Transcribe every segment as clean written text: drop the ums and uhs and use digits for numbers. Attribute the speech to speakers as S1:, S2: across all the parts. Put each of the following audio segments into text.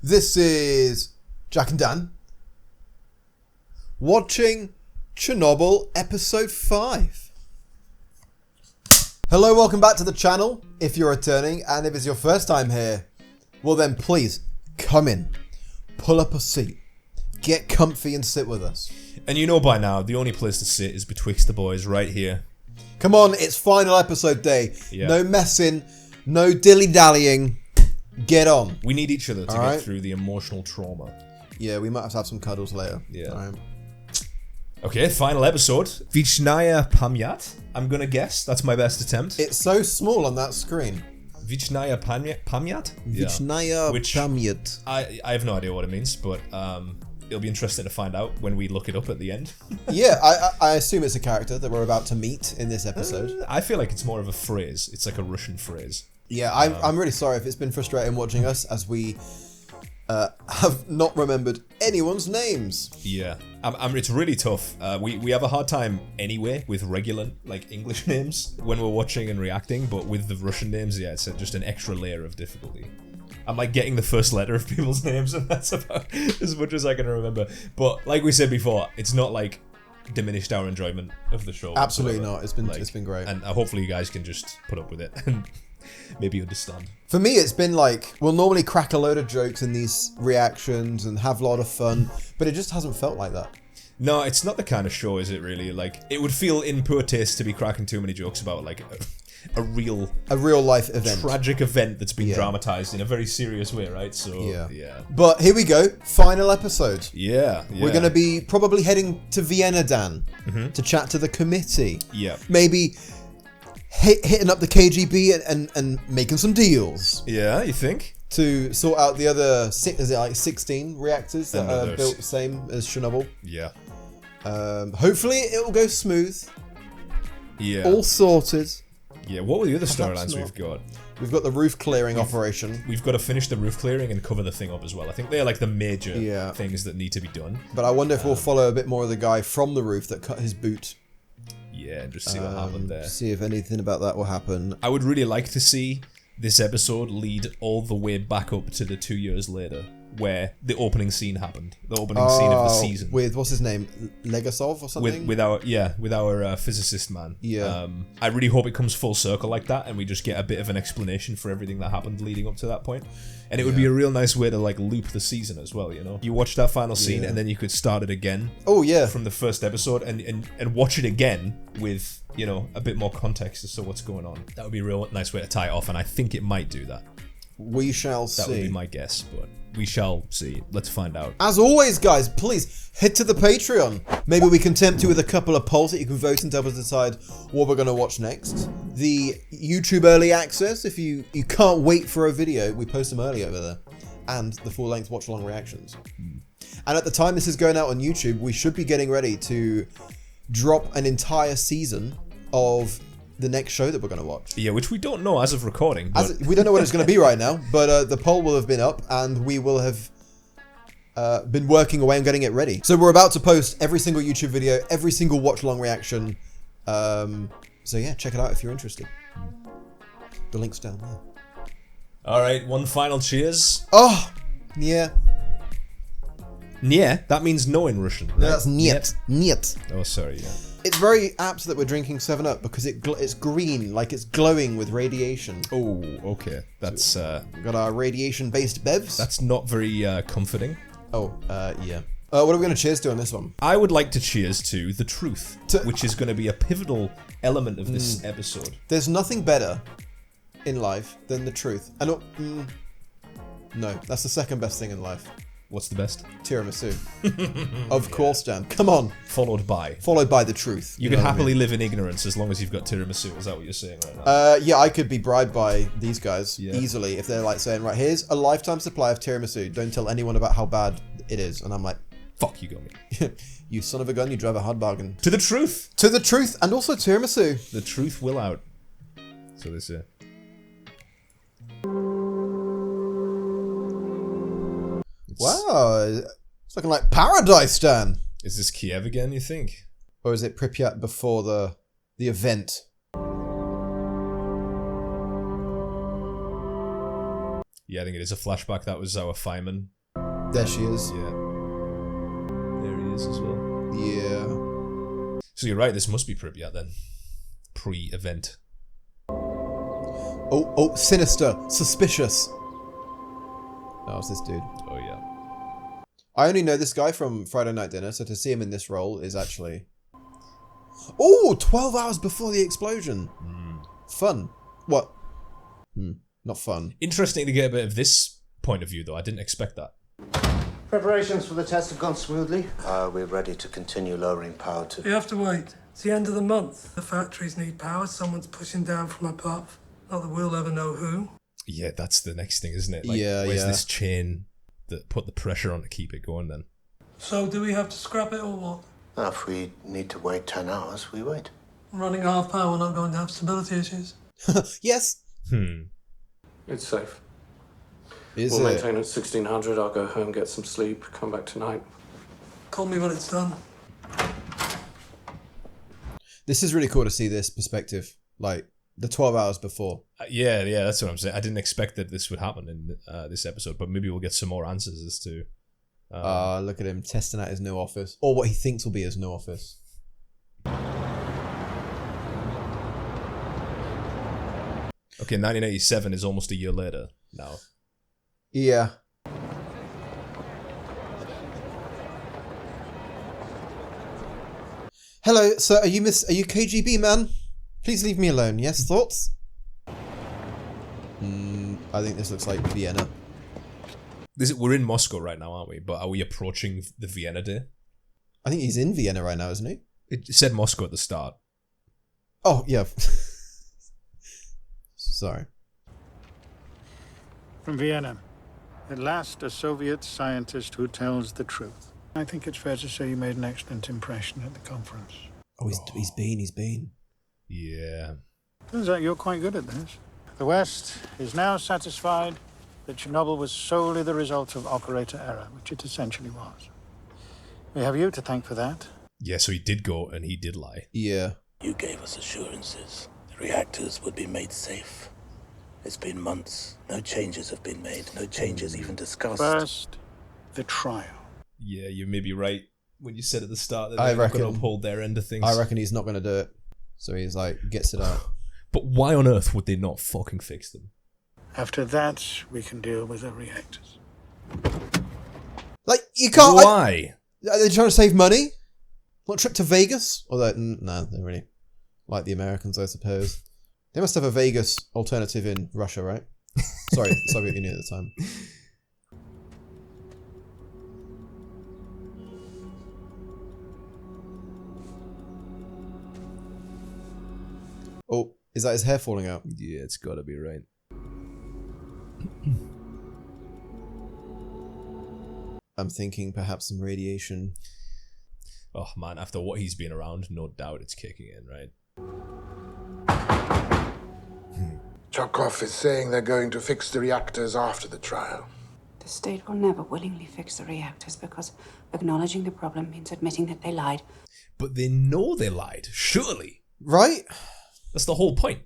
S1: This is Jack and Dan watching Chernobyl episode 5. Hello, welcome back to the channel if you're returning, and if it's your first time here, well then please come in, pull up a seat, get comfy and sit with us.
S2: And you know by now, the only place to sit is betwixt the boys right here.
S1: Come on, it's final episode day.
S2: Yeah.
S1: No messing, no dilly-dallying. Get on.
S2: We need each other to
S1: All
S2: get
S1: right.
S2: through the emotional trauma.
S1: Yeah, we might have to have some cuddles later.
S2: Yeah.
S1: All right.
S2: Okay, final episode. Vichnaya Pamyat, I'm gonna guess. That's my best attempt.
S1: It's so small on that screen.
S2: Vichnaya Pamyat?
S1: Vichnaya
S2: Which-
S1: Pamyat.
S2: I have no idea what it means, but it'll be interesting to find out when we look it up at the end.
S1: Yeah, I assume it's a character that we're about to meet in this episode.
S2: I feel like it's more of a phrase. It's like a Russian phrase.
S1: Yeah, I'm really sorry if it's been frustrating watching us, as we have not remembered anyone's names.
S2: Yeah, it's really tough. We have a hard time anyway with regular like English names when we're watching and reacting, but with the Russian names, yeah, it's just an extra layer of difficulty. I'm like getting the first letter of people's names, and that's about as much as I can remember. But like we said before, it's not like diminished our enjoyment of the show.
S1: Absolutely
S2: whatsoever.
S1: not. It's been great.
S2: And hopefully you guys can just put up with it and maybe understand.
S1: For me, it's been like, we'll normally crack a load of jokes in these reactions and have a lot of fun, but it just hasn't felt like that.
S2: No, it's not the kind of show, is it really? Like, it would feel in poor taste to be cracking too many jokes about like a real
S1: life event.
S2: tragic event that's been
S1: Yeah.
S2: dramatized in a very serious way, right? So yeah.
S1: But here we go, final episode.
S2: Yeah.
S1: We're going to be probably heading to Vienna, Dan, to chat to the committee.
S2: Yeah.
S1: Maybe hitting up the KGB and making some deals
S2: Yeah, you think?
S1: to sort out the other, is it like 16 reactors that are
S2: Others.
S1: built the same as Chernobyl?
S2: Yeah.
S1: Hopefully it will go smooth,
S2: Yeah.
S1: all sorted.
S2: Yeah, what were the other
S1: Perhaps
S2: storylines
S1: not.
S2: we've got?
S1: We've got the roof clearing operation,
S2: We've got to finish the roof clearing and cover the thing up as well. I think they're like the major
S1: Yeah.
S2: things that need to be done.
S1: but I wonder if we'll follow a bit more of the guy from the roof that cut his boot.
S2: Yeah, and just see what happened there.
S1: See if anything about that will happen.
S2: I would really like to see this episode lead all the way back up to the 2 years later, where the opening scene happened. The opening scene of the season.
S1: With, what's his name? Legasov or something?
S2: With our physicist man.
S1: Yeah.
S2: I really hope it comes full circle like that, and we just get a bit of an explanation for everything that happened leading up to that point. And it would be a real nice way to like loop the season as well. You know, you watch that final scene, and then you could start it again.
S1: Oh yeah.
S2: From the first episode, and watch it again with a bit more context as to what's going on. That would be a real nice way to tie it off, and I think it might do that.
S1: We shall
S2: That
S1: see.
S2: would be my guess, but we shall see. Let's find out.
S1: As always, guys, please head to the Patreon. Maybe we can tempt you with a couple of polls that you can vote and help us decide what we're going to watch next. The YouTube early access, if you can't wait for a video, we post them early over there. And the full-length watch-along reactions. And at the time this is going out on YouTube, we should be getting ready to drop an entire season of the next show that we're going to watch.
S2: Yeah, which we don't know as of recording. But
S1: We don't know what it's going to be right now, but the poll will have been up and we will have been working away and getting it ready. So we're about to post every single YouTube video, every single watch-along reaction. So yeah, check it out if you're interested. The link's down there.
S2: all right, one final cheers.
S1: Oh, yeah.
S2: Yeah, that means no in Russian. Right?
S1: No, that's niet. Niet.
S2: Oh, sorry. Yeah.
S1: It's very apt that we're drinking 7-Up because it's green, like it's glowing with radiation.
S2: Oh, okay. That's
S1: We've got our radiation-based bevs.
S2: that's not very comforting.
S1: Oh, yeah. What are we going to cheers to on this one?
S2: I would like to cheers to the truth,
S1: To-
S2: which is going to be a pivotal element of this episode.
S1: There's nothing better in life than the truth. And no, that's the second best thing in life.
S2: What's the best?
S1: Tiramisu. Of course, Dan. Come on.
S2: Followed by.
S1: Followed by the truth.
S2: You
S1: know
S2: can
S1: what I
S2: happily
S1: mean?
S2: live in ignorance as long as you've got tiramisu. Is that what you're saying right now?
S1: Yeah, I could be bribed by these guys
S2: Yeah.
S1: easily if they're like saying, right, here's a lifetime supply of tiramisu. Don't tell anyone about how bad it is. And I'm like,
S2: Fuck, you got me.
S1: you son of a gun, you drive a hard bargain.
S2: To the truth.
S1: To the truth and also tiramisu.
S2: The truth will out. So this is
S1: Wow. It's looking like paradise, Dan.
S2: Is this Kiev again, you think?
S1: Or is it Pripyat before the event?
S2: Yeah, I think it is a flashback. That was our fireman.
S1: There she is.
S2: Yeah. There he is as well.
S1: Yeah.
S2: So you're right, this must be Pripyat then. Pre-event.
S1: Oh, sinister, suspicious. That was this dude.
S2: Oh, yeah.
S1: I only know this guy from Friday Night Dinner, so to see him in this role is actually... Oh, 12 hours before the explosion. Fun. What? Not fun.
S2: Interesting to get a bit of this point of view, though. I didn't expect that.
S3: Preparations for the test have gone smoothly.
S4: We're ready to continue lowering power to...
S5: You have to wait. It's the end of the month. The factories need power. Someone's pushing down from above. Not that we'll ever know who.
S2: Yeah, that's the next thing, isn't it? Like,
S1: Yeah,
S2: where's
S1: yeah.
S2: this chain that put the pressure on to keep it going then?
S5: So do we have to scrap it or what?
S4: Now, if we need to wait 10 hours, we wait.
S5: Running half power, we're not going to have stability issues.
S1: Yes.
S6: It's safe.
S1: Is
S6: We'll
S1: it?
S6: maintain at 1600. I'll go home, get some sleep, come back tonight.
S5: Call me when it's done.
S1: This is really cool to see this perspective. Like, the 12 hours before.
S2: Yeah, that's what I'm saying. I didn't expect that this would happen in this episode, but maybe we'll get some more answers as to...
S1: Look at him testing out his new office. Or what he thinks will be his new office.
S2: Okay, 1987 is almost a year later now.
S1: Yeah. Hello, sir. Are you KGB man? Please leave me alone. Yes, thoughts? I think this looks like Vienna.
S2: We're in Moscow right now, aren't we? But are we approaching the Vienna day?
S1: I think he's in Vienna right now, isn't he?
S2: It said Moscow at the start.
S1: Oh, yeah. Sorry.
S7: From Vienna. At last, a Soviet scientist who tells the truth. I think it's fair to say you made an excellent impression at the conference.
S1: Oh, he's been.
S2: Yeah.
S7: Turns out you're quite good at this. The West is now satisfied that Chernobyl was solely the result of operator error, which it essentially was. We have you to thank for that.
S2: Yeah, so he did go and he did lie.
S1: Yeah.
S8: You gave us assurances. The reactors would be made safe. It's been months. No changes have been made. No changes even discussed.
S7: First, the trial.
S2: Yeah, you may be right when you said at the start that
S1: I
S2: they're not
S1: reckon-
S2: going to uphold their end of things.
S1: I reckon he's not going to do it. So he's like, gets it out.
S2: But why on earth would they not fucking fix them?
S7: After that, we can deal with the reactors.
S1: Like, you can't...
S2: Why?
S1: Are they trying to save money? Want a trip to Vegas? Although, no, they're really like the Americans, I suppose. They must have a Vegas alternative in Russia, right? Sorry, Soviet Union at the time. Oh, is that his hair falling out?
S2: Yeah, it's got to be right.
S1: I'm thinking perhaps some radiation.
S2: Oh man, after what he's been around, no doubt it's kicking in, right?
S9: Chokov is saying they're going to fix the reactors after the trial.
S10: The state will never willingly fix the reactors because acknowledging the problem means admitting that they lied.
S2: But they know they lied, surely.
S1: Right?
S2: That's the whole point.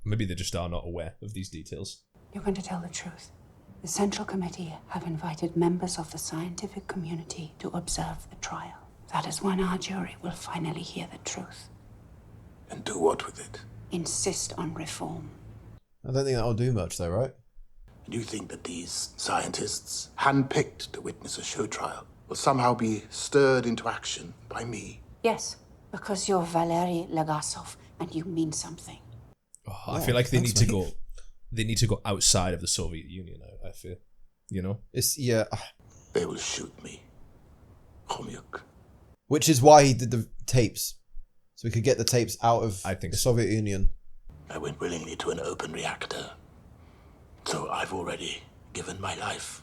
S2: Maybe they just are not aware of these details.
S10: You're going to tell the truth. The Central Committee have invited members of the scientific community to observe the trial. That is when our jury will finally hear the truth.
S9: And do what with it?
S10: Insist on reform.
S1: I don't think that'll do much though, right?
S9: Do you think that these scientists, handpicked to witness a show trial, will somehow be stirred into action by me?
S10: Yes, because you're Valery Legasov and you mean something.
S2: I feel like they need to go. They need to go outside of the Soviet Union. I feel, you know.
S1: It's yeah.
S9: They will shoot me. Khomyuk.
S1: Which is why he did the tapes, so we could get the tapes out of the Soviet Union.
S9: I went willingly to an open reactor, so I've already given my life.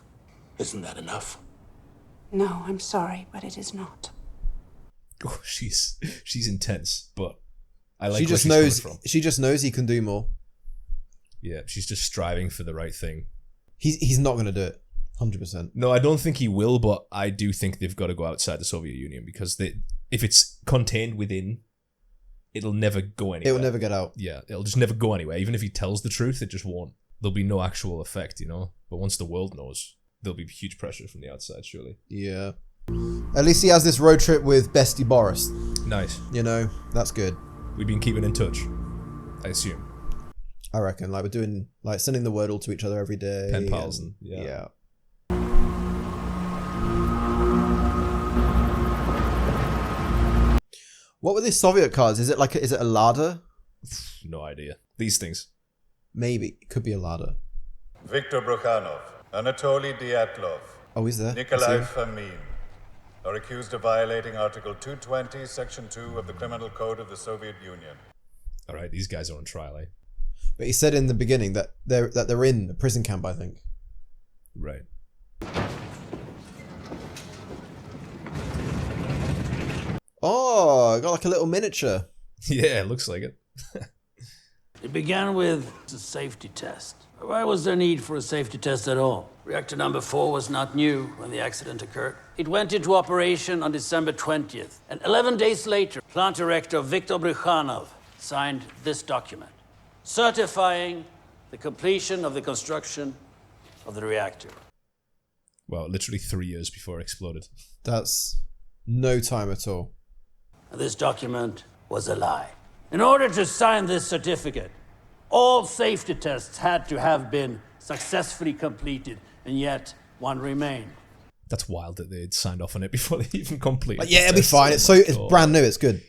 S9: Isn't that enough?
S10: No, I'm sorry, but it is not.
S2: Oh, she's intense, but I like.
S1: She just knows. She just knows he can do more.
S2: Yeah, she's just striving for the right thing.
S1: He's not going to do it. 100%.
S2: No, I don't think he will, but I do think they've got to go outside the Soviet Union because if it's contained within, it'll never go anywhere.
S1: It will never get out.
S2: Yeah, it'll just never go anywhere. Even if he tells the truth, it just won't. there'll be no actual effect, you know? But once the world knows, there'll be huge pressure from the outside, surely.
S1: Yeah. At least he has this road trip with bestie Boris.
S2: Nice.
S1: You know, that's good.
S2: We've been keeping in touch, I assume.
S1: I reckon. Like, we're doing, like, sending the wordle to each other every day.
S2: Pen pals and yeah.
S1: Yeah. What were these Soviet cards? Is it like, is it a ladder?
S2: No idea. These things.
S1: Maybe. It could be a ladder.
S11: Viktor Brukhanov, Anatoly Dyatlov,
S1: Oh, he's there.
S11: Nikolai Fomin are accused of violating Article 220, Section 2 of the Criminal Code of the Soviet Union.
S2: All right, these guys are on trial, eh?
S1: But he said in the beginning that they're in a prison camp, I think.
S2: Right.
S1: Oh, got like a little miniature.
S2: Yeah, it looks like it.
S12: It began with a safety test. Why was there need for a safety test at all? Reactor number 4 was not new when the accident occurred. It went into operation on December 20th. And 11 days later, plant director Viktor Brukhanov signed this document, certifying the completion of the construction of the reactor.
S2: Well, literally 3 years before it exploded.
S1: That's no time at all.
S12: This document was a lie. In order to sign this certificate, all safety tests had to have been successfully completed, and yet one remained.
S2: That's wild that they'd signed off on it before they even completed.
S1: Yeah, it'll be fine. It's brand new. It's good.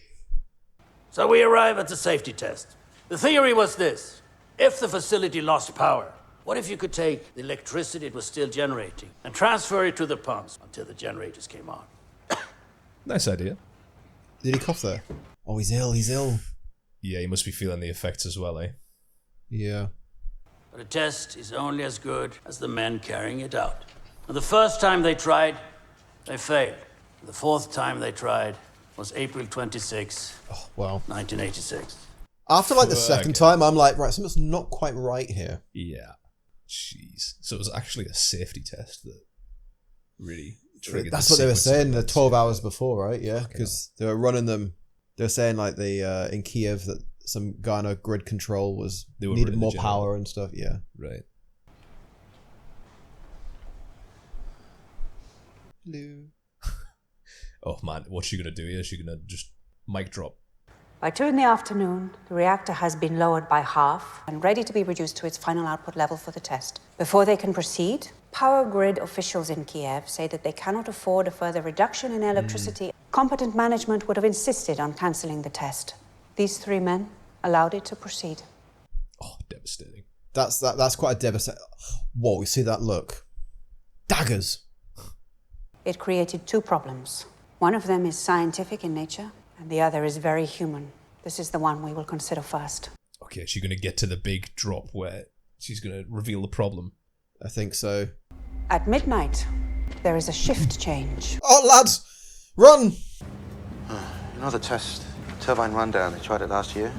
S12: So we arrive at the safety test. The theory was this: if the facility lost power, what if you could take the electricity it was still generating and transfer it to the pumps until the generators came on?
S2: Nice idea.
S1: Did he cough there? Oh, he's ill. He's ill.
S2: Yeah, he must be feeling the effects as well, eh?
S1: Yeah.
S12: But a test is only as good as the men carrying it out. And the first time they tried, they failed. The fourth time they tried was April 26,
S1: oh, wow.
S12: 1986.
S1: After like the second time, I'm like, right, something's not quite right here.
S2: Yeah. Jeez. So it was actually a safety test that really triggered.
S1: That's what they were saying the 12 hours before, right? Yeah, because they were running them. They were saying like in Kiev that some guy on a grid control needed more power and stuff. Yeah.
S2: Right.
S1: Hello.
S2: Oh man, what's she gonna do here? Is she gonna just mic drop?
S10: By 2 in the afternoon, the reactor has been lowered by half and ready to be reduced to its final output level for the test. Before they can proceed, power grid officials in Kiev say that they cannot afford a further reduction in electricity. Competent management would have insisted on cancelling the test. These 3 men allowed it to proceed.
S2: Oh, devastating.
S1: That's quite a devastating. Whoa, you see that look? Daggers.
S10: It created 2 problems. One of them is scientific in nature, and the other is very human. This is the one we will consider first.
S2: Okay, she's gonna get to the big drop where she's gonna reveal the problem.
S1: I think so.
S10: At midnight, there is a shift change.
S1: Oh, lads! Run!
S4: Another test. Turbine rundown. They tried it last year.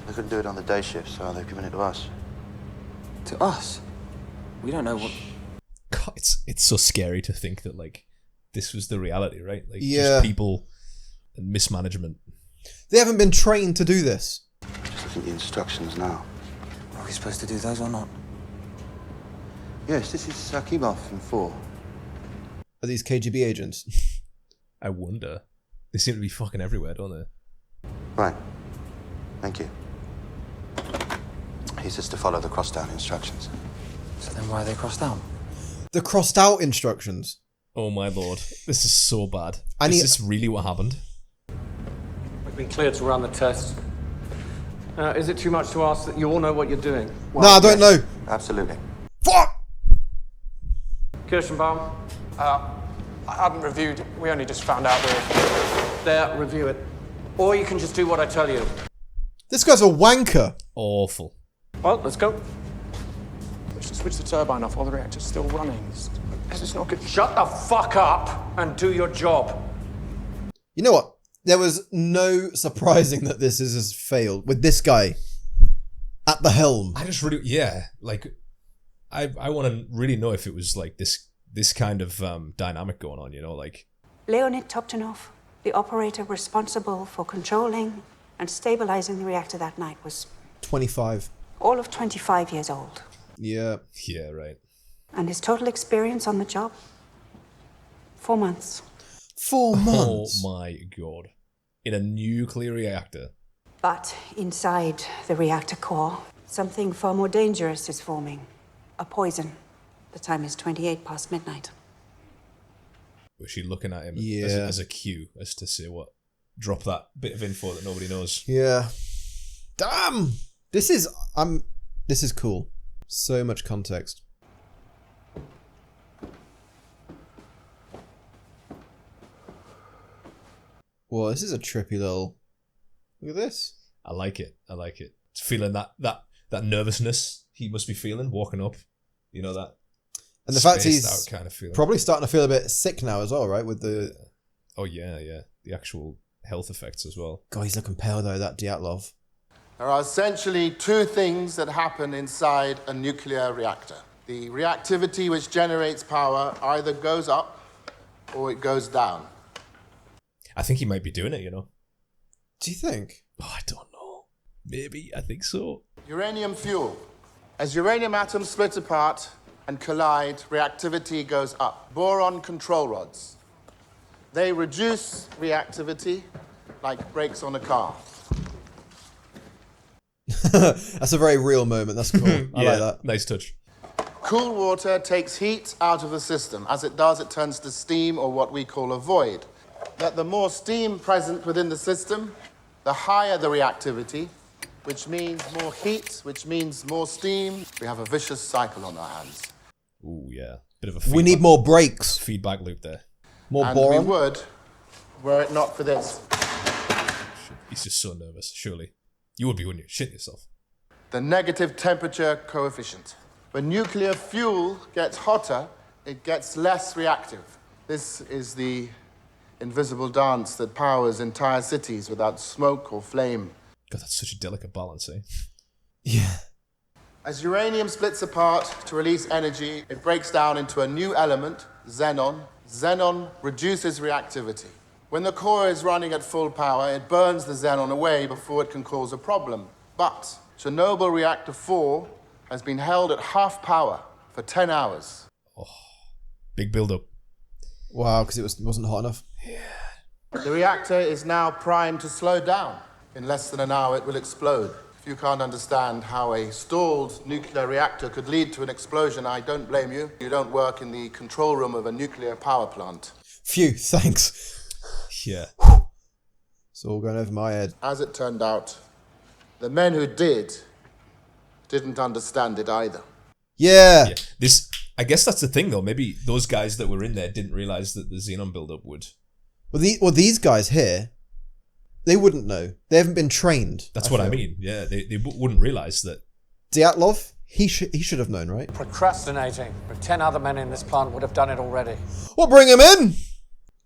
S4: They couldn't do it on the day shift, so they've given it to us.
S13: To us? We don't know what...
S2: God, it's so scary to think that, like, this was the reality, right? Like,
S1: yeah.
S2: Just people and mismanagement.
S1: They haven't been trained to do this.
S4: Just looking at the instructions now.
S13: Are we supposed to do those or not?
S4: Yes, this is Akimov from 4.
S1: Are these KGB agents?
S2: I wonder. They seem to be fucking everywhere, don't they?
S4: Right. Thank you. He's just to follow the cross-down instructions.
S13: So then why are they crossed out?
S1: The crossed out instructions.
S2: Oh my lord. This is so bad. Is this really what happened?
S6: We've been cleared to run the test. Is it too much to ask that you all know what you're doing?
S1: Well, no, I don't know.
S4: Absolutely.
S1: Fuck!
S6: Kirschenbaum? I haven't reviewed. We only just found out we're there. Review it. Or you can just do what I tell you.
S1: This guy's a wanker.
S2: Awful.
S6: Well, let's go. Switch the turbine off while the reactor's still running. This is not good. Shut the fuck up and do your job.
S1: You know what? There was no surprising that this has failed with this guy at the helm.
S2: I just really, like, I want to really know if it was like this kind of dynamic going on, you know, like.
S10: Leonid Toptonov, the operator responsible for controlling and stabilizing the reactor that night, was
S1: 25.
S10: All of 25 years old.
S1: Yeah.
S2: Yeah, right.
S10: And his total experience on the job? 4 months.
S1: 4 months?
S2: Oh my god. In a nuclear reactor.
S10: But inside the reactor core, something far more dangerous is forming. A poison. The time is 28 past midnight.
S2: Was she looking at him
S1: Yeah.
S2: as a cue as to say what? Drop that bit of info that nobody knows.
S1: Yeah. Damn! This is cool. So much context. Well, this is a trippy little... Look at this.
S2: I like it. I like it. It's feeling that nervousness he must be feeling walking up. You know, that
S1: And the fact
S2: spaced
S1: he's
S2: out kind of feeling.
S1: probably starting to feel a bit sick now as well, right? With the...
S2: Oh, yeah. The actual health effects as well.
S1: God, he's looking pale though, that Dyatlov.
S9: There are essentially two things that happen inside a nuclear reactor. The reactivity which generates power either goes up or it goes down.
S2: I think he might be doing it, you know.
S1: Do you think?
S2: Oh, I don't know. Maybe. I think so.
S9: Uranium fuel. As uranium atoms split apart and collide, reactivity goes up. Boron control rods. They reduce reactivity like brakes on a car.
S1: That's a very real moment. That's cool. I like that.
S2: Nice touch.
S9: Cool water takes heat out of the system. As it does, it turns to steam, or what we call a void. That the more steam present within the system, the higher the reactivity, which means more heat, which means more steam. We have a vicious cycle on our hands.
S2: Ooh, yeah. Bit of a
S1: We need more brakes.
S2: feedback loop there.
S1: More
S9: And
S1: boron.
S9: we would, were it not for this.
S2: He's just so nervous, surely. You would be, wouldn't you? Shit yourself.
S9: The negative temperature coefficient. When nuclear fuel gets hotter, it gets less reactive. This is the invisible dance that powers entire cities without smoke or flame.
S2: God, that's such a delicate balance, eh?
S1: Yeah.
S9: As uranium splits apart to release energy, it breaks down into a new element, xenon. Xenon reduces reactivity. When the core is running at full power, it burns the xenon away before it can cause a problem. But Chernobyl Reactor 4 has been held at half power for 10 hours.
S2: Oh, big build-up.
S1: Wow, because it wasn't hot enough.
S9: The reactor is now primed to slow down. In less than an hour, it will explode. If you can't understand how a stalled nuclear reactor could lead to an explosion, I don't blame you. You don't work in the control room of a nuclear power plant.
S1: Phew, thanks.
S2: Yeah.
S1: It's all going over my head.
S9: As it turned out, the men who didn't understand it either.
S1: Yeah.
S2: This, I guess that's the thing, though. Maybe those guys that were in there didn't realize that the xenon build-up would...
S1: Well, these guys here, they wouldn't know. They haven't been trained.
S2: That's what I mean. Yeah, they wouldn't realize that.
S1: Dyatlov, he should have known, right?
S6: Procrastinating, but 10 other men in this plant would have done it already.
S1: Well, bring him in!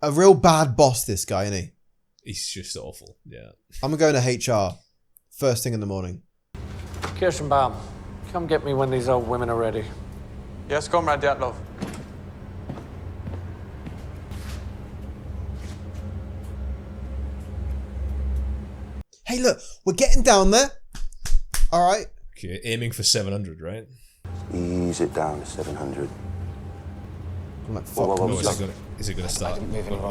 S1: A real bad boss, this guy, isn't he?
S2: He's just awful, yeah.
S1: I'm going to HR. First thing in the morning.
S6: Kirschenbaum, come get me when these old women are ready.
S13: Yes, Comrade Dyatlov.
S1: Hey, look, we're getting down there. All right.
S2: Okay, aiming for 700, right?
S4: Ease it down to 700.
S1: I'm like,
S4: Whoa,
S1: fuck.
S4: whoa, whoa,
S2: No,
S4: stop.
S2: is it going to start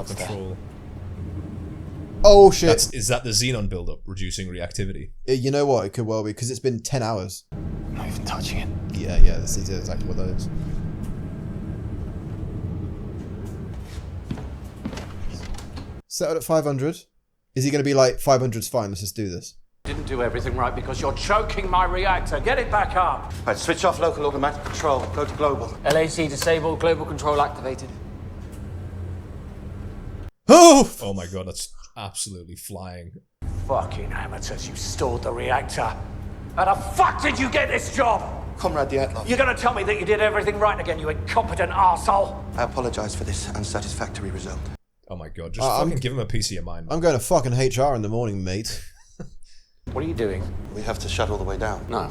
S2: control?
S1: Oh, shit.
S2: Is that the xenon buildup reducing reactivity?
S1: You know what? It could well be, because it's been 10 hours.
S13: I'm not even touching it.
S1: Yeah, this is exactly what that is. Set it at 500. Is he going to be like, 500's fine, let's just do this?
S6: Didn't do everything right because you're choking my reactor. Get it back up.
S13: Right, switch off local automatic control. Go to global.
S14: LAC disabled, global control activated.
S2: Oh my god, that's absolutely flying.
S6: Fucking amateurs, you stalled the reactor. How the fuck did you get this job?
S13: Comrade Dyatlov.
S6: You're gonna tell me that you did everything right again, you incompetent arsehole?
S13: I apologize for this unsatisfactory result.
S2: Oh my god, just fucking give him a piece of your mind.
S1: I'm going to fucking HR in the morning, mate.
S6: What are you doing?
S4: We have to shut all the way down.
S6: No.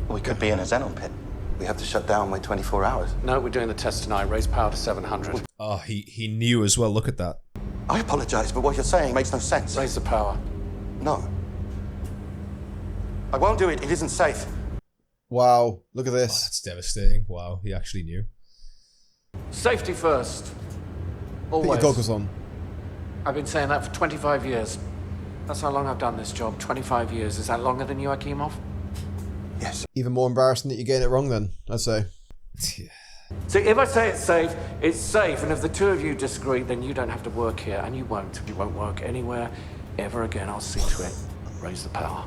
S4: We could be in a xenon pit. We have to shut down by 24 hours.
S6: No, we're doing the test tonight. Raise power to 700.
S2: Oh, he knew as well. Look at that.
S4: I apologize, but what you're saying makes no sense.
S6: Raise the power.
S4: No. I won't do it. It isn't safe.
S1: Wow, look at
S2: Oh,
S1: this.
S2: that's devastating. Wow, he actually knew.
S6: Safety first.
S1: Put your
S6: Always.
S1: goggles on.
S6: I've been saying that for 25 years. That's how long I've done this job. 25 years. Is that longer than you, Akimov?
S1: Yes. Even more embarrassing that you're getting it wrong then, I'd say.
S2: Yeah.
S6: See, if I say it's safe, it's safe. And if the two of you disagree, then you don't have to work here. And you won't. You won't work anywhere ever again. I'll see to it. Raise the power.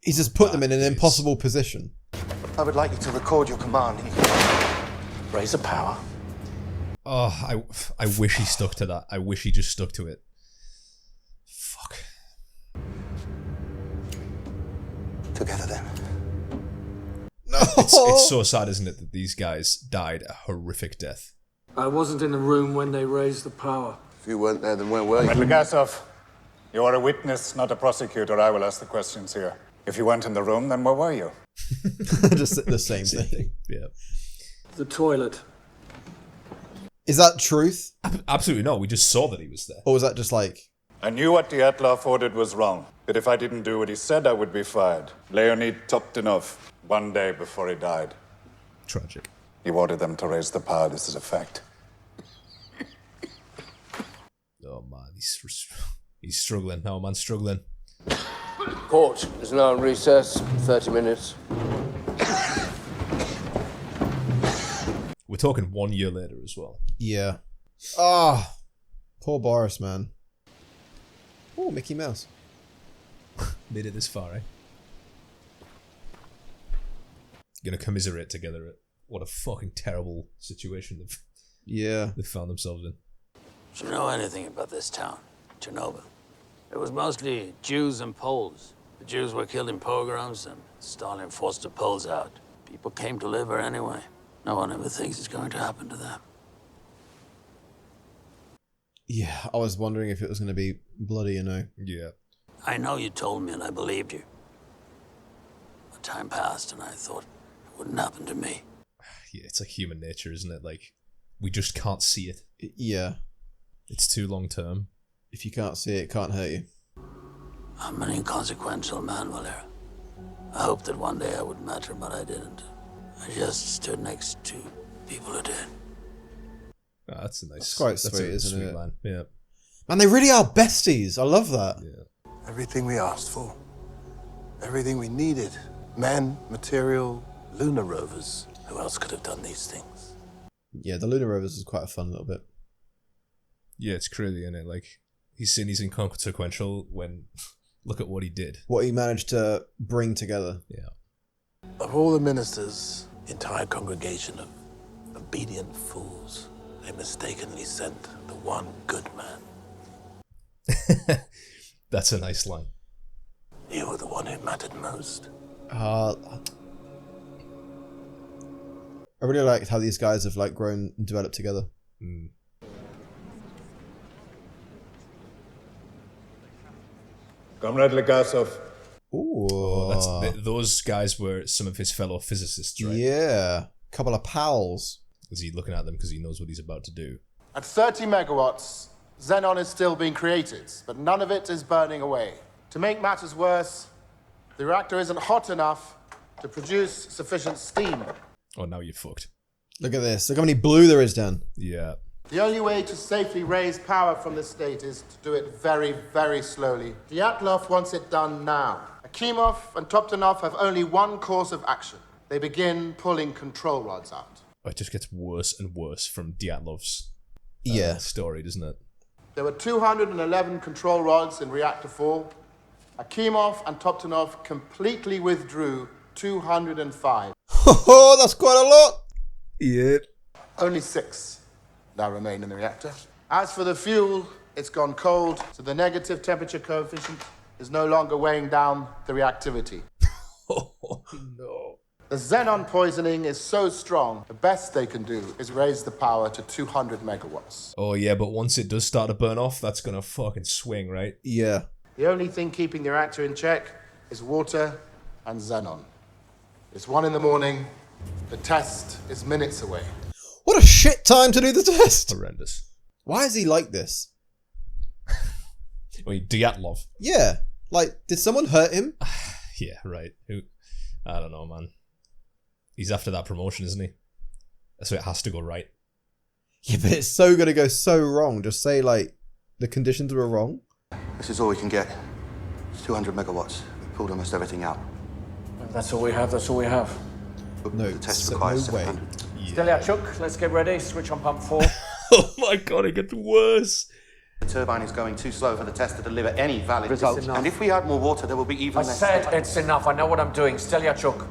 S1: He's just put them in an impossible position.
S4: I would like you to record your command.
S6: Raise the power.
S2: Oh, I wish he stuck to that. I wish he just stuck to it. Fuck.
S4: Together then.
S1: No!
S2: It's so sad, isn't it, that these guys died a horrific death.
S5: I wasn't in the room when they raised the power.
S4: If you weren't there, then where were you?
S11: Legasov, you are a witness, not a prosecutor. I will ask the questions here. If you weren't in the room, then where were you?
S1: Just the same thing.
S2: Yeah.
S5: The toilet.
S1: Is that truth?
S2: Absolutely not. We just saw that he was there.
S1: Or was that just like...
S11: I knew what Dyatlov ordered was wrong. That if I didn't do what he said, I would be fired. Leonid Toptunov, one day before he died.
S2: Tragic.
S11: He ordered them to raise the power. This is a fact.
S2: Oh man, he's struggling. No man's struggling.
S15: Court is now in recess. 30 minutes.
S2: We're talking 1 year later as well.
S1: Yeah. Ah, poor Boris, man. Oh, Mickey Mouse.
S2: Made it this far, eh? Gonna commiserate together. What a fucking terrible situation they've found themselves in.
S12: Do you know anything about this town, Chernobyl? It was mostly Jews and Poles. The Jews were killed in pogroms and Stalin forced the Poles out. People came to live here anyway. No one ever thinks it's going to happen to them.
S1: Yeah, I was wondering if it was going to be bloody, you know.
S2: Yeah.
S12: I know you told me and I believed you. But time passed and I thought it wouldn't happen to me.
S2: Yeah, it's like human nature, isn't it? Like, we just can't see it.
S1: Yeah.
S2: It's too long term.
S1: If you can't see it, it can't hurt you.
S12: I'm an inconsequential man, Valery. I hoped that one day I would matter, but I didn't. I just stood next to people who did.
S2: Oh, that's a nice.
S1: That's quite sweet, isn't it?
S2: Line. Yeah.
S1: Man, they really are besties. I love that.
S2: Yeah.
S4: Everything we asked for. Everything we needed. Men, material, lunar rovers.
S8: Who else could have done these things?
S1: Yeah, the lunar rovers is quite a fun little bit.
S2: Yeah, it's crazy, isn't it? Like, he's saying he's inconsequential when look at what he did.
S1: What he managed to bring together.
S2: Yeah.
S8: Of all the ministers, entire congregation of obedient fools, they mistakenly sent the one good man.
S2: That's a nice line.
S8: You were the one who mattered most.
S1: I really liked how these guys have like grown and developed together.
S2: Mm.
S11: Comrade Legasov.
S1: Ooh.
S2: Oh, those guys were some of his fellow physicists, right?
S1: Yeah. Couple of pals.
S2: Is he looking at them because he knows what he's about to do?
S9: At 30 megawatts, xenon is still being created, but none of it is burning away. To make matters worse, the reactor isn't hot enough to produce sufficient steam.
S2: Oh, now you're fucked.
S1: Look at this. Look how many blue there is, Dan.
S2: Yeah.
S9: The only way to safely raise power from this state is to do it very, very slowly. Dyatlov wants it done now. Akimov and Toptunov have only one course of action. They begin pulling control rods out.
S2: Oh, it just gets worse and worse from Dyatlov's story, doesn't it?
S9: There were 211 control rods in Reactor 4. Akimov and Toptunov completely withdrew 205.
S1: Oh, that's quite a lot. Yeah.
S9: Only 6 now remain in the reactor. As for the fuel, it's gone cold, so the negative temperature coefficient is no longer weighing down the reactivity.
S2: Oh, no.
S9: The xenon poisoning is so strong, the best they can do is raise the power to 200 megawatts.
S2: Oh, yeah, but once it does start to burn off, that's going to fucking swing, right?
S1: Yeah.
S9: The only thing keeping the reactor in check is water and xenon. It's 1 in the morning. The test is minutes away.
S1: What a shit time to do the test.
S2: Horrendous.
S1: Why is he like this?
S2: Wait, Dyatlov?
S1: Yeah. Like, did someone hurt him?
S2: Yeah, right. Who? I don't know, man. He's after that promotion, isn't he? So it has to go right.
S1: Yeah, but it's so going to go so wrong. Just say, like, the conditions were wrong.
S4: This is all we can get. It's 200 megawatts. We pulled almost everything out.
S6: That's all we have, that's all we have.
S1: No,
S4: the test requires
S1: no way.
S4: 700.
S6: Steliachuk, let's get ready. Switch on pump 4.
S2: Oh my god, it gets worse.
S4: The turbine is going too slow for the test to deliver any valid
S6: Result.
S4: results. And if we add more water, there will be even
S6: I
S4: less.
S6: said it's enough. I know what I'm doing. Steliachuk.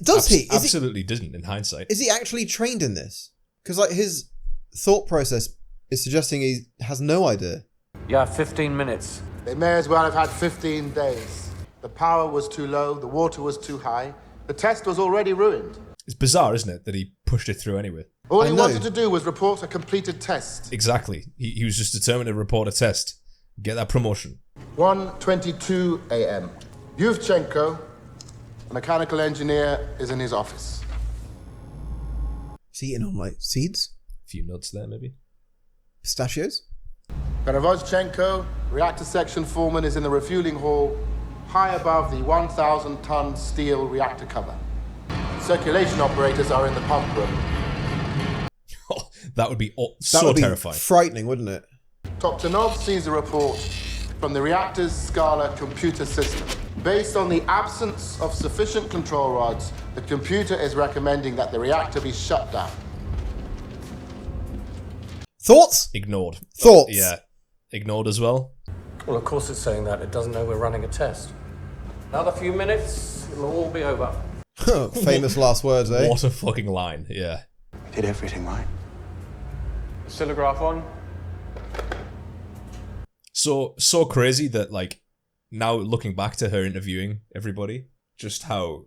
S1: Does he?
S2: Absolutely didn't, in hindsight.
S1: Is he actually trained in this? Because, like, his thought process is suggesting he has no idea.
S6: You have 15 minutes.
S9: They may as well have had 15 days. The power was too low, the water was too high. The test was already ruined.
S2: It's bizarre, isn't it, that he pushed it through anyway?
S9: All he wanted to do was report a completed test.
S2: Exactly. He was just determined to report a test. Get that promotion.
S9: 1:22 a.m. Yuvchenko, a mechanical engineer, is in his office.
S1: Is he eating on, like, seeds?
S2: A few nuts there, maybe.
S1: Pistachios?
S9: Karavozchenko, reactor section foreman, is in the refueling hall, high above the 1,000-ton steel reactor cover. Circulation operators are in the pump room.
S2: That would be
S1: That would be
S2: terrifying.
S1: Frightening, wouldn't it?
S9: Toptonov sees a report from the reactor's Scala computer system. Based on the absence of sufficient control rods, the computer is recommending that the reactor be shut down.
S1: Thoughts?
S2: Ignored.
S1: Thoughts?
S2: Yeah. Ignored as well.
S6: Well, of course it's saying that. It doesn't know we're running a test. Another few minutes, it'll all be over.
S1: Famous last words, eh?
S2: What a fucking line, yeah.
S4: We did everything right.
S6: Oscillograph on.
S2: So crazy that, like, now looking back to her interviewing everybody, just how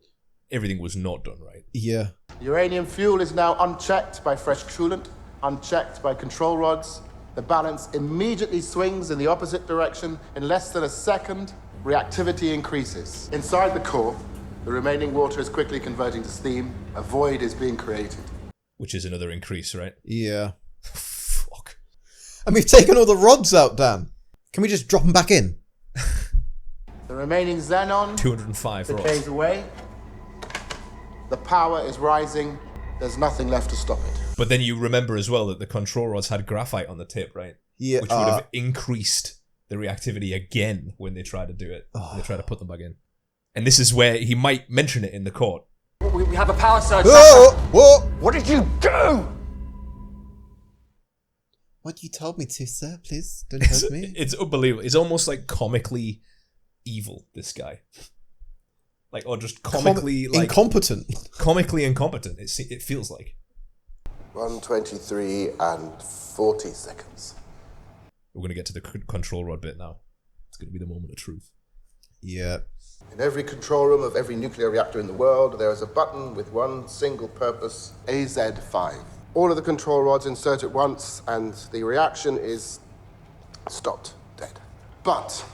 S2: everything was not done right.
S1: Yeah.
S9: Uranium fuel is now unchecked by fresh coolant, unchecked by control rods. The balance immediately swings in the opposite direction. In less than a second, reactivity increases. Inside the core, the remaining water is quickly converting to steam. A void is being created.
S2: Which is another increase, right?
S1: Yeah.
S2: Fuck.
S1: And we've taken all the rods out, Dan. Can we just drop them back in?
S9: The remaining xenon
S2: 205
S9: decays
S2: rods.
S9: away. The power is rising. There's nothing left to stop it.
S2: But then you remember as well that the control rods had graphite on the tip, right?
S1: Yeah.
S2: Which would have increased the reactivity again when they try to do it. When they try to put them back in. And this is where he might mention it in the court.
S14: We have a power surge.
S1: Whoa!
S14: What did you do?
S1: What you told me to, sir, please. Don't hurt me.
S2: It's unbelievable. It's almost like comically evil, this guy. Like, or just comically like
S1: incompetent.
S2: Comically incompetent. It feels like.
S9: 1:23 and 40 seconds.
S2: We're gonna get to the control rod bit now. It's gonna be the moment of truth.
S1: Yeah.
S9: In every control room of every nuclear reactor in the world, there is a button with one single purpose, AZ5. All of the control rods insert at once, and the reaction is stopped, dead. But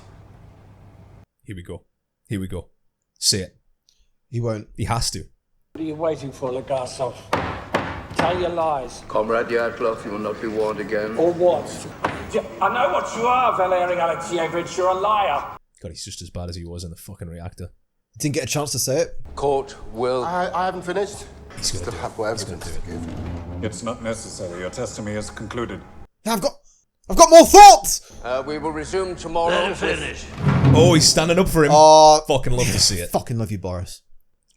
S2: Here we go. Here we go. Say it.
S1: He won't.
S2: He has to.
S12: What are you waiting for, Legasov? Tell your lies.
S15: Comrade Yatlov, you will not be warned again.
S12: Or what? I know what you are, Valery Alexeyevich. You're a liar.
S2: God, he's just as bad as he was in the fucking reactor.
S1: Didn't get a chance to say it.
S15: Court will...
S9: I haven't finished.
S2: He's gonna
S9: Still
S2: do
S9: have
S2: it.
S9: more
S2: He's gonna
S9: evidence
S2: do
S9: to
S2: it.
S9: give.
S11: It's not necessary. Your testimony is concluded.
S1: I've got more thoughts!
S15: we will resume tomorrow.
S12: Let him finish.
S2: Oh, he's standing up for him.
S1: Oh,
S2: fucking love to see it.
S1: Fucking love you, Boris.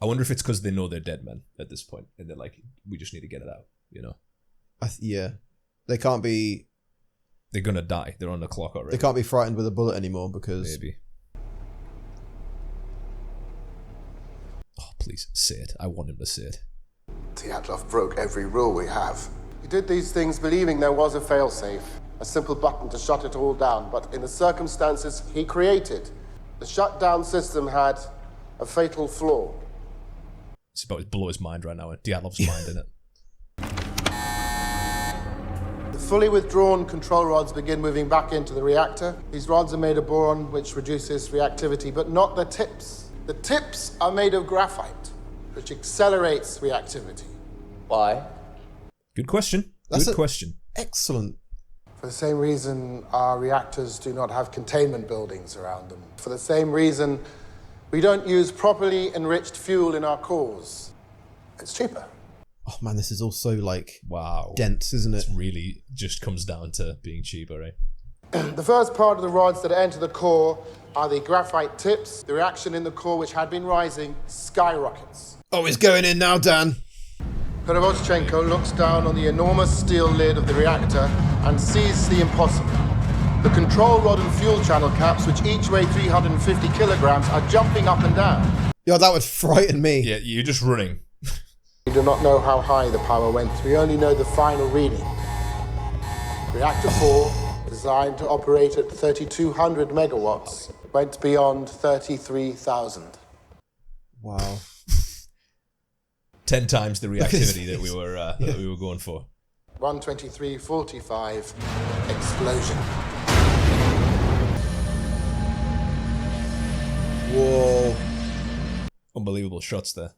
S2: I wonder if it's because they know they're dead men at this point, and they're like, we just need to get it out, you know?
S1: Yeah. They can't be...
S2: They're gonna die. They're on the clock already.
S1: They can't be frightened with a bullet anymore because...
S2: Maybe. Oh, please, say it. I want him to say it.
S9: Dyatlov broke every rule we have. He did these things believing there was a failsafe, a simple button to shut it all down, but in the circumstances he created, the shutdown system had a fatal flaw.
S2: It's about to blow his mind right now. Dyatlov's mind in it.
S9: The fully withdrawn control rods begin moving back into the reactor. These rods are made of boron, which reduces reactivity, but not the tips. The tips are made of graphite, which accelerates reactivity.
S15: Why?
S2: Good question.
S1: That's
S2: Good question.
S1: Excellent.
S9: For the same reason our reactors do not have containment buildings around them. For the same reason we don't use properly enriched fuel in our cores. It's cheaper.
S1: Oh man, this is also like
S2: wow
S1: dense, isn't it?
S2: It really just comes down to being cheaper, right?
S9: The first part of the rods that enter the core are the graphite tips. The reaction in the core, which had been rising, skyrockets.
S1: Oh, it's going in now, Dan.
S9: Perevoschenko looks down on the enormous steel lid of the reactor and sees the impossible. The control rod and fuel channel caps, which each weigh 350 kilograms, are jumping up and down.
S1: Yeah, that would frighten me.
S2: Yeah, you're just running.
S9: We do not know how high the power went. We only know the final reading. Reactor 4, designed to operate at 3,200 megawatts, went beyond 33,000.
S1: Wow.
S2: 10 times the reactivity that we were going for.
S9: 123.45, explosion.
S1: Whoa.
S2: Unbelievable shots there.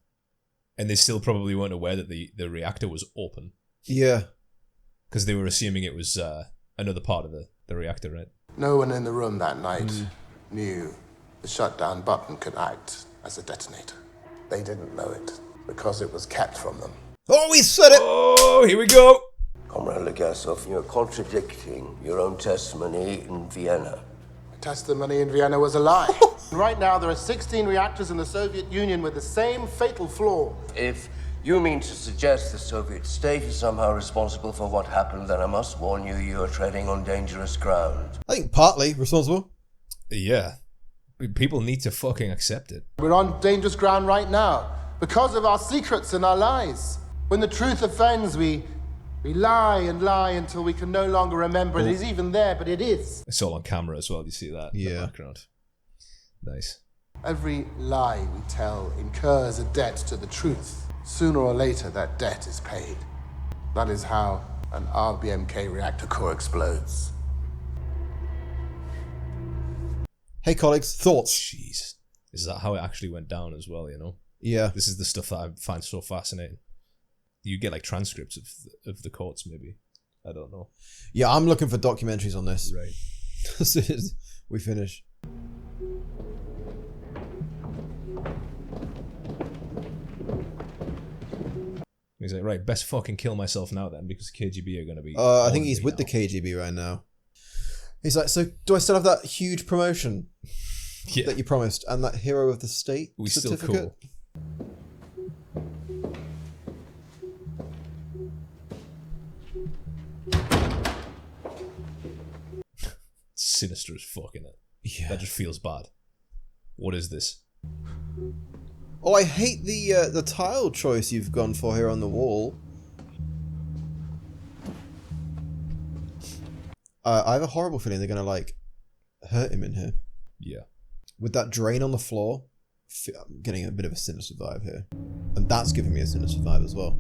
S2: And they still probably weren't aware that the reactor was open.
S1: Yeah.
S2: Because they were assuming it was another part of the reactor, right?
S9: No one in the room that night knew the shutdown button could act as a detonator. They didn't know it because it was kept from them.
S1: Oh, we said it!
S2: Oh, here we go!
S15: Comrade Legasov, you're contradicting your own testimony in Vienna.
S9: The testimony in Vienna was a lie. Right now, there are 16 reactors in the Soviet Union with the same fatal flaw.
S15: If you mean to suggest the Soviet state is somehow responsible for what happened, then I must warn you, you are treading on dangerous ground.
S1: I think partly responsible.
S2: Yeah. People need to fucking accept it.
S9: We're on dangerous ground right now because of our secrets and our lies. When the truth offends, we lie and lie until we can no longer remember it is even there, but it is.
S2: It's all on camera as well. You see that in the background. Nice.
S9: Every lie we tell incurs a debt to the truth. Sooner or later, that debt is paid. That is how an RBMK reactor core explodes.
S1: Hey, colleagues, thoughts?
S2: Jeez. Is that how it actually went down as well, you know?
S1: Yeah.
S2: This is the stuff that I find so fascinating. You get like transcripts of the courts, maybe. I don't know.
S1: Yeah, I'm looking for documentaries on this.
S2: Right.
S1: As soon as we finish.
S2: He's like, right, best fucking kill myself now then, because KGB are going to be...
S1: I think he's with the KGB right now. He's like, so do I still have that huge promotion that you promised and that Hero of the State certificate?
S2: Still cool. Sinister as fuck, innit?
S1: Yeah.
S2: That just feels bad. What is this?
S1: Oh, I hate the tile choice you've gone for here on the wall. I have a horrible feeling they're gonna like hurt him in here.
S2: Yeah.
S1: With that drain on the floor, I'm getting a bit of a sinister vibe here, and that's giving me a sinister vibe as well.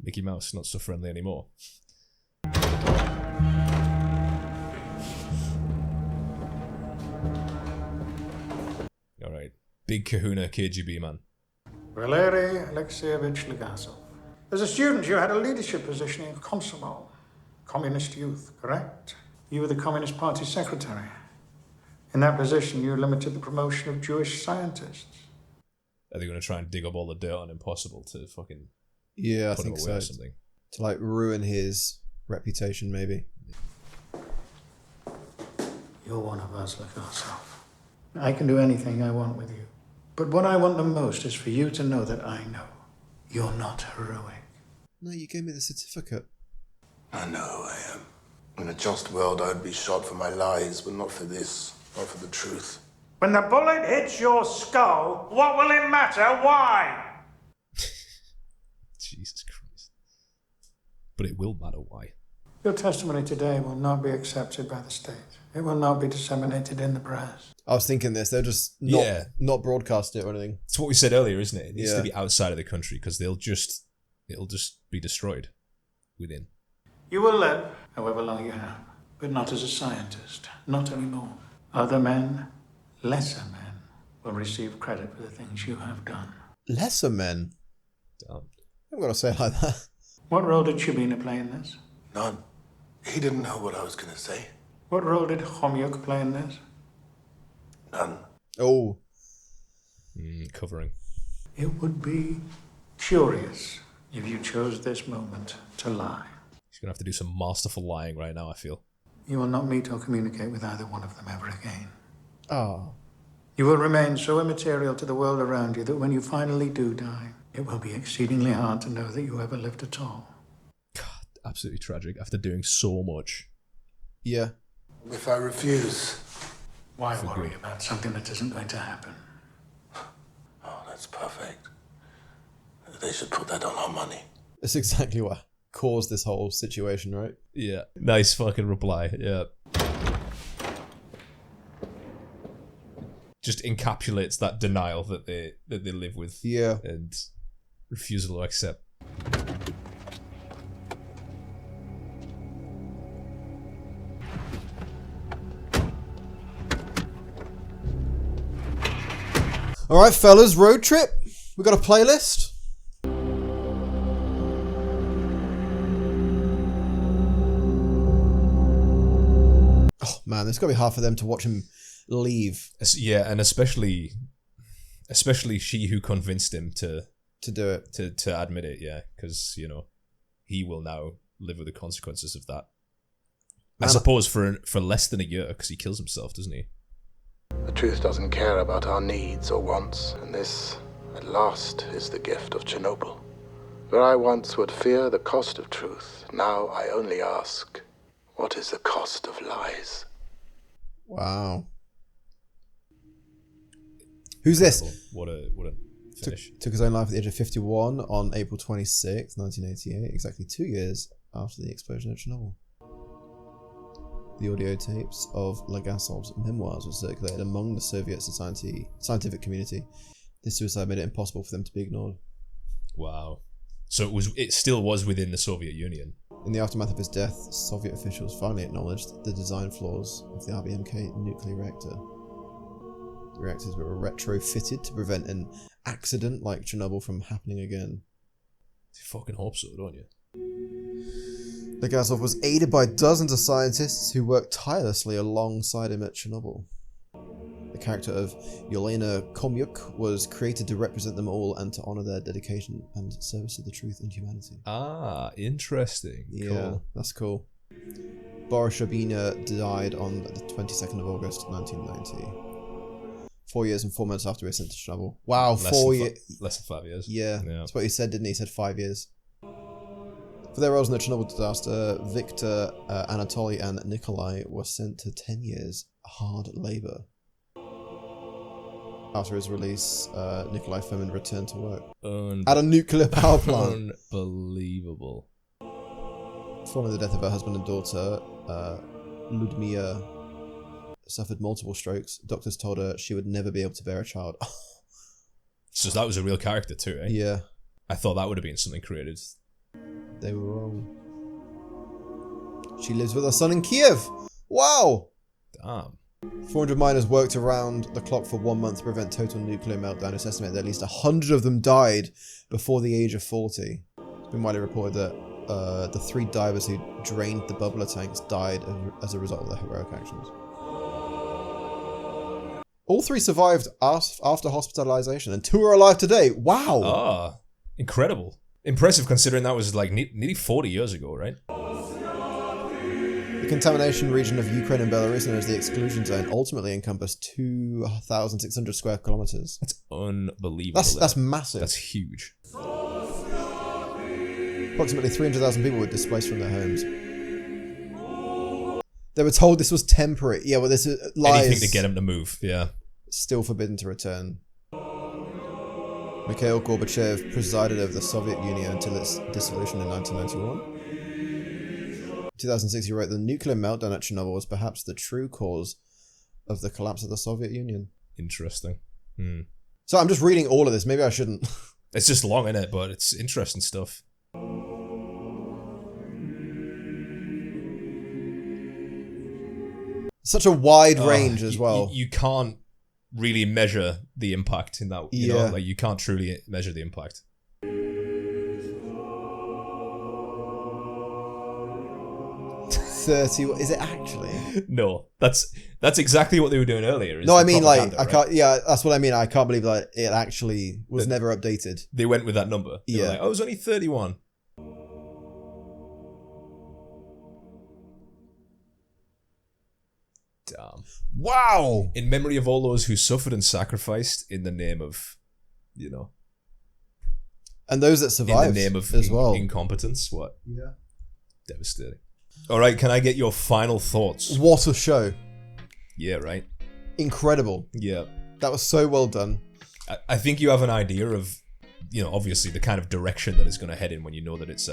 S2: Mickey Mouse not so friendly anymore. All right. Big kahuna KGB man.
S7: Valery Alexeyevich Legasov. As a student, you had a leadership position in Komsomol, Communist Youth, correct? You were the Communist Party secretary. In that position, you limited the promotion of Jewish scientists.
S2: Are they going to try and dig up all the dirt on Impossible to fucking
S1: I
S2: put
S1: think
S2: him away
S1: so.
S2: or something?
S1: To like ruin his reputation, maybe.
S7: You're one of us, Legasov. I can do anything I want with you. But what I want the most is for you to know that I know you're not heroic.
S1: No, you gave me the certificate.
S9: I know who I am. In a just world, I'd be shot for my lies, but not for this, not for the truth.
S7: When the bullet hits your skull, what will it matter? Why?
S2: Jesus Christ. But it will matter why.
S7: Your testimony today will not be accepted by the state. It will not be disseminated in the press.
S1: I was thinking this. They'll just not broadcast it or anything.
S2: It's what we said earlier, isn't it? It needs to be outside of the country because it'll just be destroyed within.
S7: You will live however long you have, but not as a scientist. Not anymore. Other men, lesser men, will receive credit for the things you have done.
S1: Lesser men?
S2: Damn.
S1: I'm going to say it like that.
S7: What role did Chubina play in this?
S9: None. He didn't know what I was going to say.
S7: What role did Khomyuk play in this?
S9: None.
S1: Oh.
S2: Covering.
S7: It would be curious if you chose this moment to lie.
S2: He's gonna have to do some masterful lying right now, I feel.
S7: You will not meet or communicate with either one of them ever again.
S1: Oh.
S7: You will remain so immaterial to the world around you that when you finally do die, it will be exceedingly hard to know that you ever lived at all.
S2: God, absolutely tragic after doing so much.
S1: Yeah.
S7: If I refuse, why worry about something that isn't going to happen?
S8: Oh, that's perfect. They should put that on our money.
S1: That's exactly what caused this whole situation, right?
S2: Yeah. Nice fucking reply. Yeah. Just encapsulates that denial that they live with.
S1: Yeah.
S2: And refusal to accept.
S1: Alright, fellas, road trip. We got a playlist. Oh man, there's got to be hard for them to watch him leave.
S2: Yeah, and especially she who convinced him to
S1: do it,
S2: to admit it. Yeah, because he will now live with the consequences of that. I suppose for less than a year, because he kills himself, doesn't he?
S8: The truth doesn't care about our needs or wants, and this, at last, is the gift of Chernobyl. Where I once would fear the cost of truth, now I only ask, what is the cost of lies?
S1: Wow. Who's this?
S2: What a finish.
S1: Took his own life at the age of 51 on April 26, 1988, exactly 2 years after the explosion of Chernobyl. The audio tapes of Legasov's memoirs were circulated among the Soviet scientific community. This suicide made it impossible for them to be ignored.
S2: Wow. So it still was within the Soviet Union.
S1: In the aftermath of his death, Soviet officials finally acknowledged the design flaws of the RBMK nuclear reactor. The reactors were retrofitted to prevent an accident like Chernobyl from happening again.
S2: You fucking hope so, don't you?
S1: Legasov was aided by dozens of scientists who worked tirelessly alongside him at Chernobyl. The character of Yelena Komyuk was created to represent them all and to honor their dedication and service to the truth and humanity.
S2: Ah, interesting.
S1: Yeah,
S2: cool.
S1: That's cool. Boris died on the 22nd of August 1990. 4 years and 4 months after he was sent to Chernobyl. Wow,
S2: Less than 5 years.
S1: Yeah, that's what he said, didn't he? He said 5 years. For their roles in the Chernobyl disaster, Victor, Anatoly, and Nikolai were sent to 10 years hard labor. After his release, Nikolai Fomin returned to work at a nuclear power plant.
S2: Unbelievable.
S1: Following the death of her husband and daughter, Ludmila suffered multiple strokes. Doctors told her she would never be able to bear a child.
S2: So that was a real character too, eh?
S1: Yeah.
S2: I thought that would have been something created.
S1: They were wrong. She lives with her son in Kiev. Wow.
S2: Damn.
S1: 400 miners worked around the clock for 1 month to prevent total nuclear meltdown. It's estimated that at least 100 of them died before the age of 40. It's been widely reported that the 3 divers who drained the bubbler tanks died as a result of their heroic actions. All 3 survived after hospitalization, and 2 are alive today. Wow.
S2: Ah, incredible. Impressive considering that was like nearly 40 years ago, right?
S1: The contamination region of Ukraine and Belarus, known as the exclusion zone, ultimately encompassed 2,600 square kilometers.
S2: That's unbelievable.
S1: That's massive.
S2: That's huge.
S1: Approximately 300,000 people were displaced from their homes. They were told this was temporary. Yeah, well, this is lies.
S2: Anything to get them to move, yeah.
S1: Still forbidden to return. Mikhail Gorbachev presided over the Soviet Union until its dissolution in 1991. In 2006, he wrote, "The nuclear meltdown at Chernobyl was perhaps the true cause of the collapse of the Soviet Union."
S2: Interesting.
S1: So I'm just reading all of this. Maybe I shouldn't.
S2: It's just long, innit? But it's interesting stuff.
S1: Such a wide range as well.
S2: You can't really measure the impact in that. You know, like you can't truly measure the impact.
S1: 30. Is it actually?
S2: No, that's exactly what they were doing earlier.
S1: No, I mean, like,
S2: propaganda,
S1: I can't.
S2: right?
S1: Yeah, that's what I mean. I can't believe that it actually was never updated.
S2: They went with that number. They were like, oh, it was only 31. Damn.
S1: Wow.
S2: In memory of all those who suffered and sacrificed in the name of,
S1: and those that survived
S2: in the name of
S1: as well.
S2: Incompetence. What?
S1: Yeah.
S2: Devastating. All right, can I get your final thoughts?
S1: What a show.
S2: Yeah, right.
S1: Incredible.
S2: Yeah.
S1: That was so well done.
S2: I think you have an idea of, obviously the kind of direction that it's going to head in when you know that it's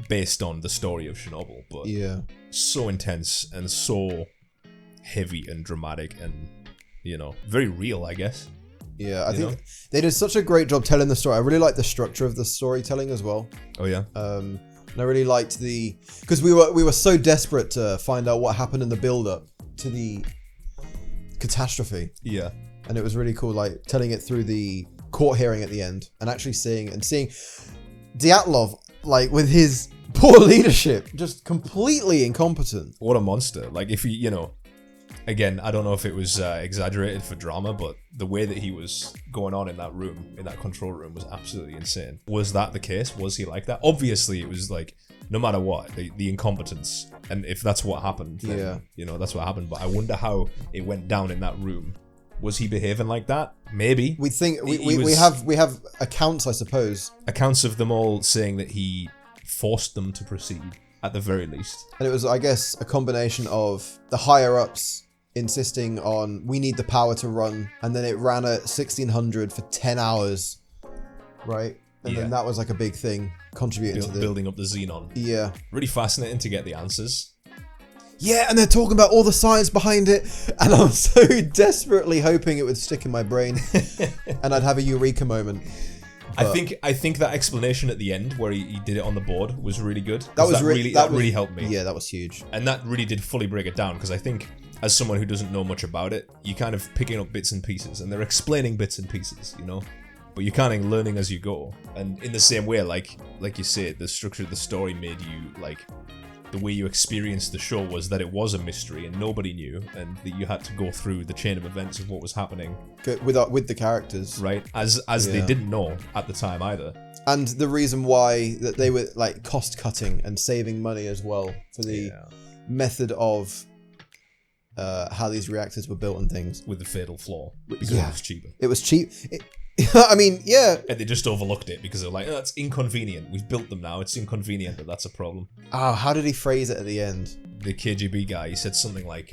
S2: based on the story of Chernobyl. But so intense and so heavy and dramatic and, very real, I guess.
S1: Yeah, I think they did such a great job telling the story. I really like the structure of the storytelling as well.
S2: Oh, yeah?
S1: And I really liked because we were so desperate to find out what happened in the build-up to the catastrophe.
S2: Yeah.
S1: And it was really cool, like, telling it through the court hearing at the end and actually seeing Dyatlov, like, with his poor leadership, just completely incompetent.
S2: What a monster. Like, if he, again, I don't know if it was exaggerated for drama, but the way that he was going on in that room, in that control room, was absolutely insane. Was that the case? Was he like that? Obviously, it was like, no matter what, the incompetence, and if that's what happened, then, that's what happened. But I wonder how it went down in that room. Was he behaving like that? Maybe.
S1: We think we have accounts, I suppose.
S2: Accounts of them all saying that he forced them to proceed, at the very least.
S1: And it was, I guess, a combination of the higher ups insisting on, we need the power to run, and then it ran at 1600 for 10 hours, right? And then that was like a big thing contributing to
S2: building up the xenon.
S1: Yeah.
S2: Really fascinating to get the answers.
S1: Yeah, and they're talking about all the science behind it, and I'm so desperately hoping it would stick in my brain, and I'd have a eureka moment.
S2: But I think that explanation at the end, where he did it on the board, was really good.
S1: That
S2: really helped me.
S1: Yeah, that was huge,
S2: and that really did fully break it down. Because I think, as someone who doesn't know much about it, you're kind of picking up bits and pieces, and they're explaining bits and pieces, but you're kind of learning as you go. And in the same way, like you say, the structure of the story made you like. The way you experienced the show was that it was a mystery and nobody knew, and that you had to go through the chain of events of what was happening
S1: with the characters,
S2: right? As they didn't know at the time either,
S1: and the reason why that they were like cost cutting and saving money as well for the method of how these reactors were built and things.
S2: With the fatal flaw, because it was cheaper.
S1: It was cheap. I mean, yeah.
S2: And they just overlooked it because they're like, oh, that's inconvenient. We've built them now. It's inconvenient that that's a problem.
S1: Oh, how did he phrase it at the end?
S2: The KGB guy, he said something like,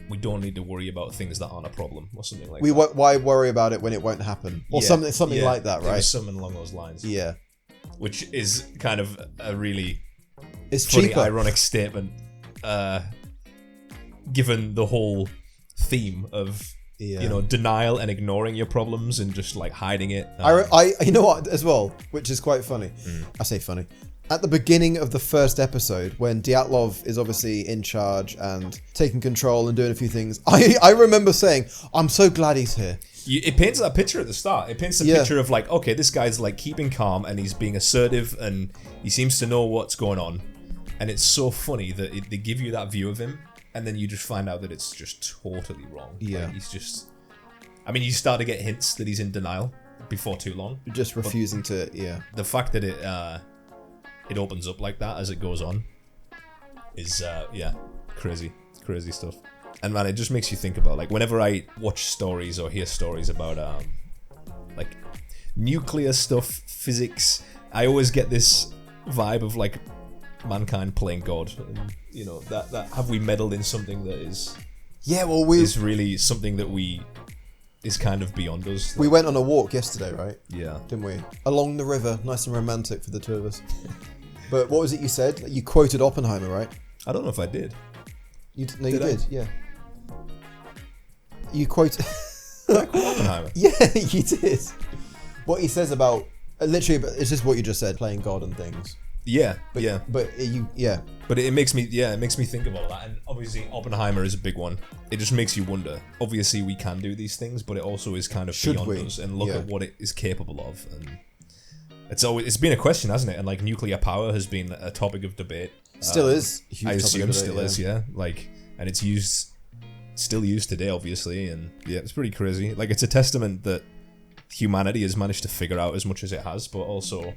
S2: we don't need to worry about things that aren't a problem, or something like that.
S1: Why worry about it when it won't happen? Or something like that, right?
S2: Something along those lines.
S1: Yeah.
S2: Which is kind of a really
S1: funny, cheaper.
S2: Ironic statement, given the whole theme of denial and ignoring your problems and just like hiding it.
S1: I you know what as well, which is quite funny. I say funny. At the beginning of the first episode, when Dyatlov is obviously in charge and taking control and doing a few things, I remember saying, I'm so glad he's here.
S2: It paints that picture at the start. It paints the picture of like, okay, this guy's like keeping calm and he's being assertive and he seems to know what's going on. And it's so funny that they give you that view of him. And then you just find out that it's just totally wrong.
S1: Yeah.
S2: Like he's just... I mean, you start to get hints that he's in denial before too long.
S1: Just refusing to...
S2: The fact that it opens up like that as it goes on is, crazy. Crazy stuff. And man, it just makes you think about, like, whenever I watch stories or hear stories about, like, nuclear stuff, physics, I always get this vibe of, like, mankind playing God, and that have we meddled in something that is is really something that is kind of beyond us.
S1: We went on a walk yesterday, right?
S2: Yeah,
S1: didn't we? Along the river, nice and romantic for the two of us. But what was it you said? You quoted Oppenheimer, right?
S2: I don't know if I did.
S1: You did. Yeah. You quoted
S2: Oppenheimer.
S1: Yeah, you did. What he says about literally, it's just what you just said, playing God and things.
S2: Yeah,
S1: but
S2: it makes me think of all that, and obviously Oppenheimer is a big one. It just makes you wonder. Obviously, we can do these things, but it also is kind of beyond us, and look at what it is capable of, and It's been a question, hasn't it? And like nuclear power has been a topic of debate.
S1: Still is. A huge
S2: I
S1: topic
S2: assume
S1: of debate,
S2: still is, yeah. Like, and it's still used today, obviously, and yeah, it's pretty crazy. Like, it's a testament that humanity has managed to figure out as much as it has, but also,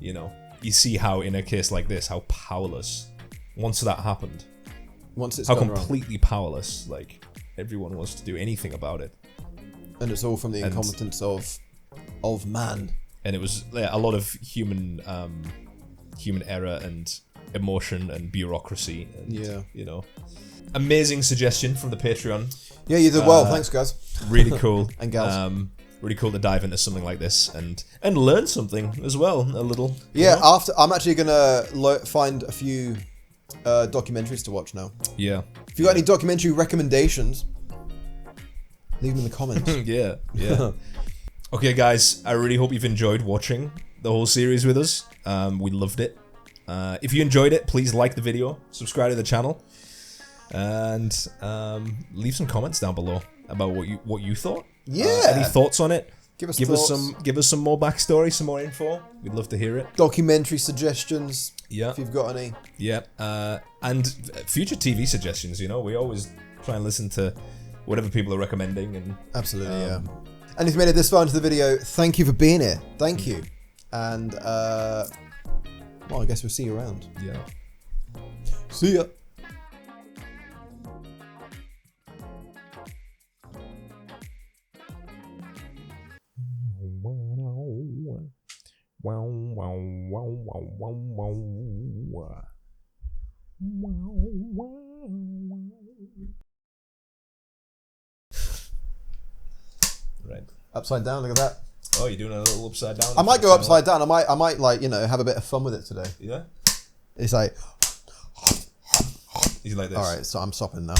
S2: you know, you see how in a case like this, how powerless once that happened,
S1: once it's
S2: how
S1: gone
S2: completely
S1: wrong.
S2: Powerless, like everyone wants to do anything about it,
S1: and it's all from the incompetence of man.
S2: And it was a lot of human error and emotion and bureaucracy. And, you know, amazing suggestion from the Patreon.
S1: Yeah, you did well. Thanks, guys.
S2: Really cool.
S1: And gals.
S2: Really cool to dive into something like this and learn something as well, a little.
S1: Yeah,
S2: you know?
S1: after I'm actually gonna find a few documentaries to watch now.
S2: Yeah.
S1: If you got any documentary recommendations, leave them in the comments.
S2: yeah. Okay, guys, I really hope you've enjoyed watching the whole series with us. We loved it. If you enjoyed it, please like the video, subscribe to the channel, and leave some comments down below about what you thought.
S1: Yeah.
S2: Any thoughts on it?
S1: Give us
S2: some more backstory, some more info. We'd love to hear it.
S1: Documentary suggestions.
S2: Yeah.
S1: If you've got any.
S2: Yeah. And future TV suggestions. You know, we always try and listen to whatever people are recommending. And
S1: absolutely, yeah. And if you made it this far into the video, thank you for being here. Thank you. And well, I guess we'll see you around.
S2: Yeah.
S1: See ya.
S2: Wow, wow, wow, wow, wow, wow. Right.
S1: Upside down, look at that.
S2: Oh, you're doing a little upside down?
S1: I might go upside down. I might like, you know, have a bit of fun with it today.
S2: Yeah?
S1: It's like...
S2: He's like this.
S1: Alright, so I'm stopping now.